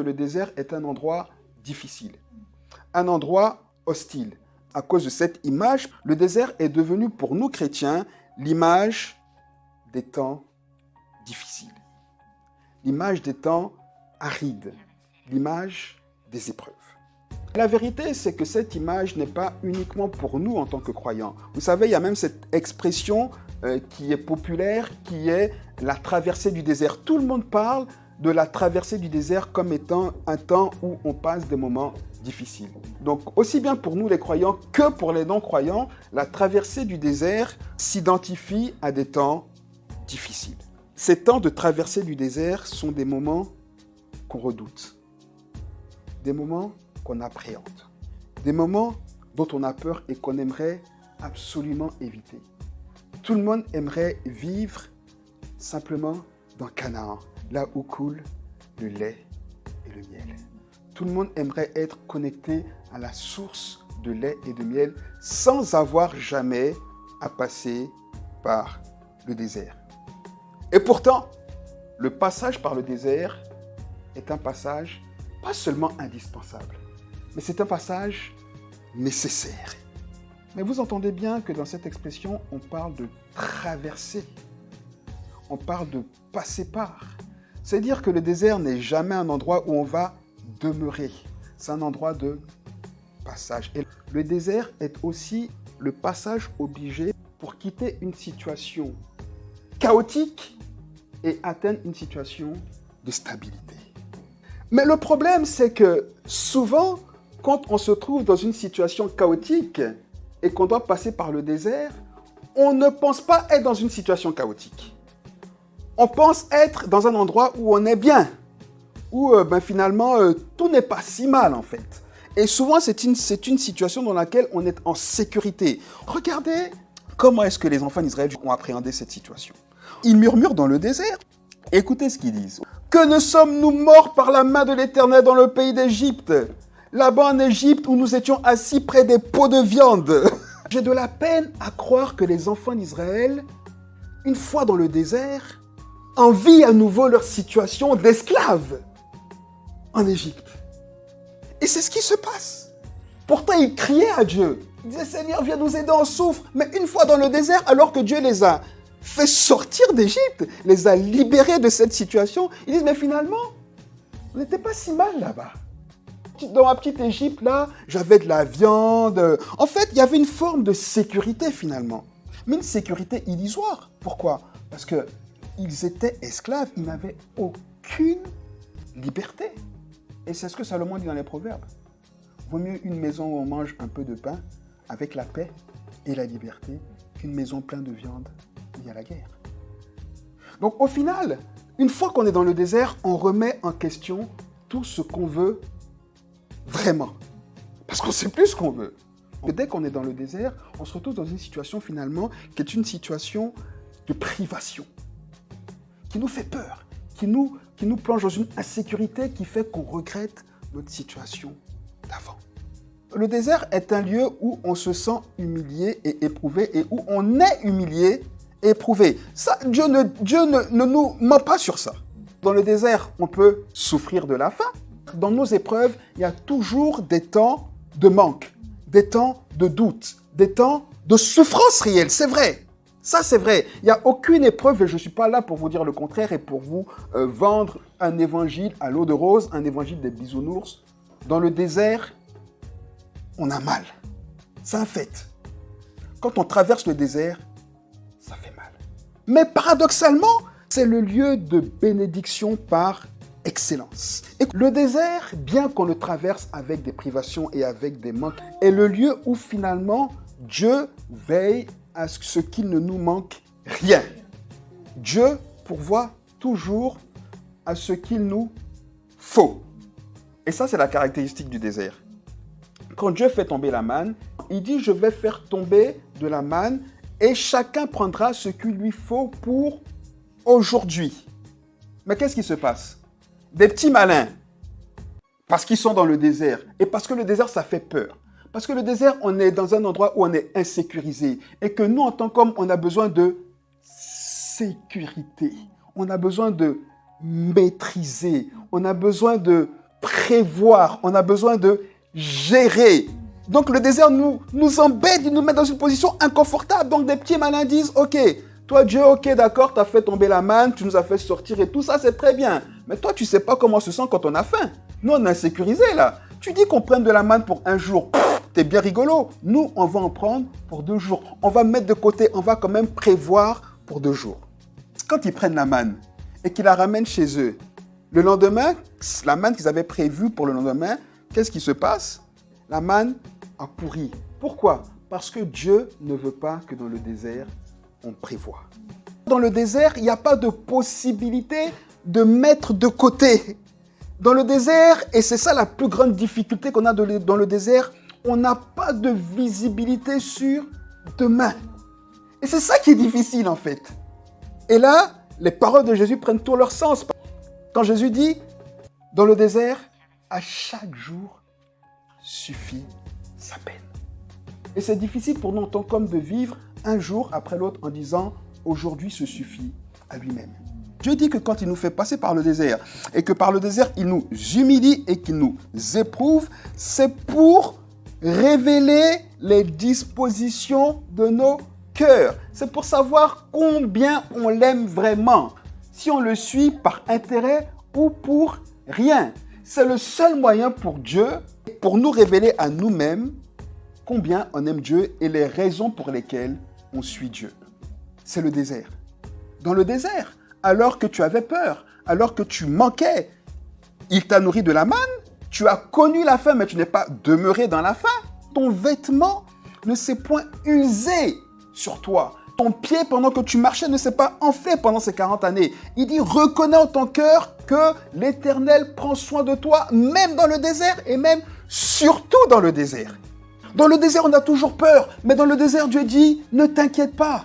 Le désert est un endroit difficile, un endroit hostile. À cause de cette image, le désert est devenu pour nous chrétiens l'image des temps difficiles, l'image des temps arides, l'image des épreuves. La vérité, c'est que cette image n'est pas uniquement pour nous en tant que croyants. Vous savez, il y a même cette expression qui est populaire, qui est la traversée du désert. Tout le monde parle de la traversée du désert comme étant un temps où on passe des moments difficiles. Donc, aussi bien pour nous les croyants que pour les non-croyants, la traversée du désert s'identifie à des temps difficiles. Ces temps de traversée du désert sont des moments qu'on redoute, des moments qu'on appréhende, des moments dont on a peur et qu'on aimerait absolument éviter. Tout le monde aimerait vivre simplement dans Canaan, là où coule le lait et le miel. Tout le monde aimerait être connecté à la source de lait et de miel sans avoir jamais à passer par le désert. Et pourtant, le passage par le désert est un passage pas seulement indispensable, mais c'est un passage nécessaire. Mais vous entendez bien que dans cette expression, on parle de traverser. On parle de passer par. C'est-à-dire que le désert n'est jamais un endroit où on va demeurer. C'est un endroit de passage. Et le désert est aussi le passage obligé pour quitter une situation chaotique et atteindre une situation de stabilité. Mais le problème, c'est que souvent, quand on se trouve dans une situation chaotique et qu'on doit passer par le désert, on ne pense pas être dans une situation chaotique. On pense être dans un endroit où on est bien, où finalement tout n'est pas si mal en fait. Et souvent c'est une situation dans laquelle on est en sécurité. Regardez comment est-ce que les enfants d'Israël ont appréhendé cette situation. Ils murmurent dans le désert. Écoutez ce qu'ils disent. Que ne sommes-nous morts par la main de l'Éternel dans le pays d'Égypte, là-bas en Égypte où nous étions assis près des pots de viande. J'ai de la peine à croire que les enfants d'Israël, une fois dans le désert, envient à nouveau leur situation d'esclaves en Égypte. Et c'est ce qui se passe. Pourtant, ils criaient à Dieu. Ils disaient, Seigneur, viens nous aider, on souffre. Mais une fois dans le désert, alors que Dieu les a fait sortir d'Égypte, les a libérés de cette situation, ils disent, mais finalement, on n'était pas si mal là-bas. Dans ma petite Égypte, là, j'avais de la viande. En fait, il y avait une forme de sécurité finalement. Mais une sécurité illusoire. Pourquoi? Parce que ils étaient esclaves, ils n'avaient aucune liberté. Et c'est ce que Salomon dit dans les Proverbes. Vaut mieux une maison où on mange un peu de pain avec la paix et la liberté qu'une maison pleine de viande où il y a la guerre. Donc au final, une fois qu'on est dans le désert, on remet en question tout ce qu'on veut vraiment. Parce qu'on ne sait plus ce qu'on veut. Et dès qu'on est dans le désert, on se retrouve dans une situation finalement qui est une situation de privation, qui nous fait peur, qui nous plonge dans une insécurité qui fait qu'on regrette notre situation d'avant. Le désert est un lieu où on se sent humilié et éprouvé et où on est humilié et éprouvé. Ça, Dieu ne nous ment pas sur ça. Dans le désert, on peut souffrir de la faim. Dans nos épreuves, il y a toujours des temps de manque, des temps de doute, des temps de souffrance réelle, c'est vrai. Ça, c'est vrai. Il n'y a aucune épreuve, et je ne suis pas là pour vous dire le contraire et pour vous vendre un évangile à l'eau de rose, un évangile des bisounours. Dans le désert, on a mal. C'est un fait. Quand on traverse le désert, ça fait mal. Mais paradoxalement, c'est le lieu de bénédiction par excellence. Et le désert, bien qu'on le traverse avec des privations et avec des manques, est le lieu où finalement Dieu veille à ce qu'il ne nous manque rien. Dieu pourvoit toujours à ce qu'il nous faut. Et ça, c'est la caractéristique du désert. Quand Dieu fait tomber la manne, il dit, je vais faire tomber de la manne et chacun prendra ce qu'il lui faut pour aujourd'hui. Mais qu'est-ce qui se passe? Des petits malins, parce qu'ils sont dans le désert, et parce que le désert, ça fait peur. Parce que le désert, on est dans un endroit où on est insécurisé, et que nous, en tant qu'hommes, on a besoin de sécurité. On a besoin de maîtriser. On a besoin de prévoir, on a besoin de gérer. Donc le désert nous embête, il nous met dans une position inconfortable. Donc des petits malins disent, ok, toi Dieu, ok d'accord, tu as fait tomber la manne, tu nous as fait sortir et tout ça, c'est très bien. Mais toi, tu sais pas comment on se sent quand on a faim. Nous, on est insécurisé là. Tu dis qu'on prenne de la manne pour un jour, t'es bien rigolo. Nous, on va en prendre pour 2 jours. On va mettre de côté, on va quand même prévoir pour 2 jours. Quand ils prennent la manne et qu'ils la ramènent chez eux, le lendemain, la manne qu'ils avaient prévue pour le lendemain, qu'est-ce qui se passe? La manne a pourri. Pourquoi? Parce que Dieu ne veut pas que dans le désert, on prévoit. Dans le désert, il n'y a pas de possibilité de mettre de côté. Dans le désert, et c'est ça la plus grande difficulté qu'on a dans le désert, on n'a pas de visibilité sur demain. Et c'est ça qui est difficile en fait. Et là, les paroles de Jésus prennent tout leur sens. Quand Jésus dit, dans le désert, à chaque jour suffit sa peine. Et c'est difficile pour nous en tant qu'hommes de vivre un jour après l'autre en disant, aujourd'hui se suffit à lui-même. Dieu dit que quand il nous fait passer par le désert et que par le désert, il nous humilie et qu'il nous éprouve, c'est pour révéler les dispositions de nos cœurs. C'est pour savoir combien on l'aime vraiment. Si on le suit par intérêt ou pour rien. C'est le seul moyen pour Dieu, pour nous révéler à nous-mêmes combien on aime Dieu et les raisons pour lesquelles on suit Dieu. C'est le désert. Dans le désert, alors que tu avais peur, alors que tu manquais, il t'a nourri de la manne, tu as connu la faim, mais tu n'es pas demeuré dans la faim. Ton vêtement ne s'est point usé sur toi. Ton pied, pendant que tu marchais, ne s'est pas enflé pendant ces 40 années. Il dit, reconnais en ton cœur que l'Éternel prend soin de toi, même dans le désert et même surtout dans le désert. Dans le désert, on a toujours peur, mais dans le désert, Dieu dit, ne t'inquiète pas,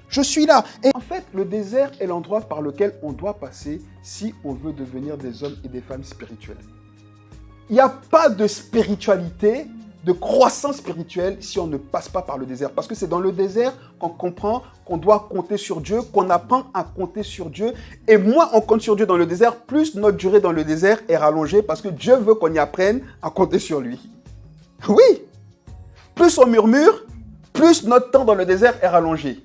je suis là. Et en fait, le désert est l'endroit par lequel on doit passer si on veut devenir des hommes et des femmes spirituels. Il n'y a pas de spiritualité, de croissance spirituelle si on ne passe pas par le désert. Parce que c'est dans le désert qu'on comprend qu'on doit compter sur Dieu, qu'on apprend à compter sur Dieu. Et moins on compte sur Dieu dans le désert, plus notre durée dans le désert est rallongée parce que Dieu veut qu'on y apprenne à compter sur lui. Oui! Plus on murmure, plus notre temps dans le désert est rallongé.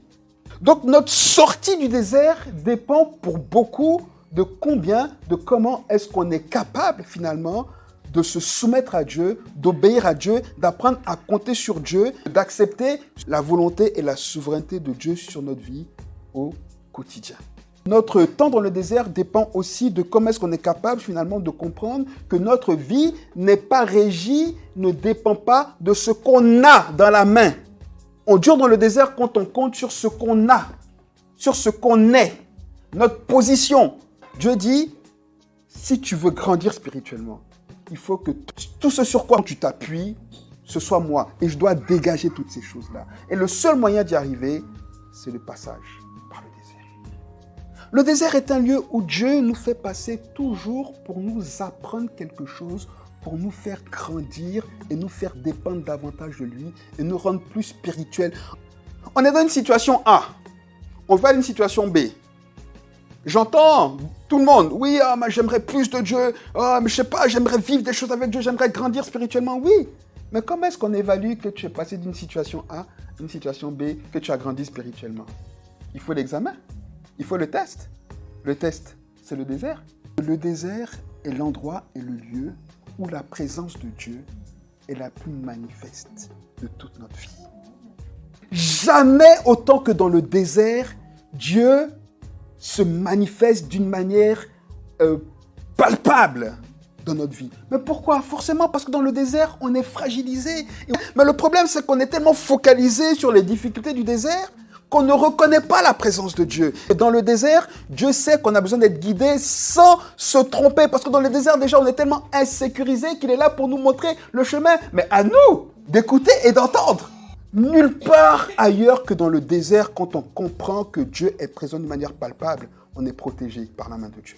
Donc notre sortie du désert dépend pour beaucoup de comment est-ce qu'on est capable finalement de se soumettre à Dieu, d'obéir à Dieu, d'apprendre à compter sur Dieu, d'accepter la volonté et la souveraineté de Dieu sur notre vie au quotidien. Notre temps dans le désert dépend aussi de comment est-ce qu'on est capable finalement de comprendre que notre vie n'est pas régie, ne dépend pas de ce qu'on a dans la main. On dure dans le désert quand on compte sur ce qu'on a, sur ce qu'on est, notre position. Dieu dit, si tu veux grandir spirituellement, il faut que tout ce sur quoi tu t'appuies, ce soit moi. Et je dois dégager toutes ces choses-là. Et le seul moyen d'y arriver, c'est le passage par le désert. Le désert est un lieu où Dieu nous fait passer toujours pour nous apprendre quelque chose, pour nous faire grandir et nous faire dépendre davantage de lui et nous rendre plus spirituels. On est dans une situation A. On va à une situation B. J'entends tout le monde, oui, mais j'aimerais plus de Dieu, mais je sais pas, j'aimerais vivre des choses avec Dieu, j'aimerais grandir spirituellement, oui. Mais comment est-ce qu'on évalue que tu es passé d'une situation A à une situation B, que tu as grandi spirituellement? Il faut l'examen, il faut le test. Le test, c'est le désert. Le désert est l'endroit et le lieu où la présence de Dieu est la plus manifeste de toute notre vie. Jamais autant que dans le désert, Dieu se manifeste d'une manière palpable dans notre vie. Mais pourquoi? Forcément parce que dans le désert, on est fragilisé. Mais le problème, c'est qu'on est tellement focalisé sur les difficultés du désert qu'on ne reconnaît pas la présence de Dieu. Et dans le désert, Dieu sait qu'on a besoin d'être guidé sans se tromper. Parce que dans le désert, déjà, on est tellement insécurisé qu'il est là pour nous montrer le chemin. Mais à nous d'écouter et d'entendre. Nulle part ailleurs que dans le désert, quand on comprend que Dieu est présent de manière palpable, on est protégé par la main de Dieu.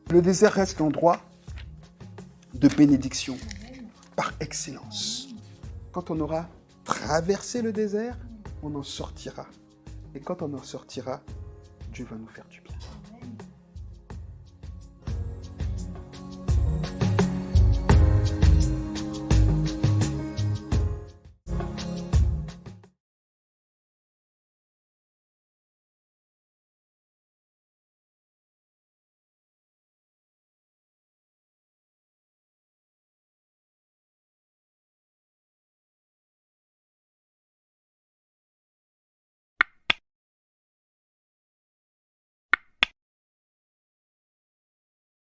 Le désert reste l'endroit de bénédiction par excellence. Quand on aura traversé le désert, on en sortira. Et quand on en sortira, Dieu va nous faire du bien.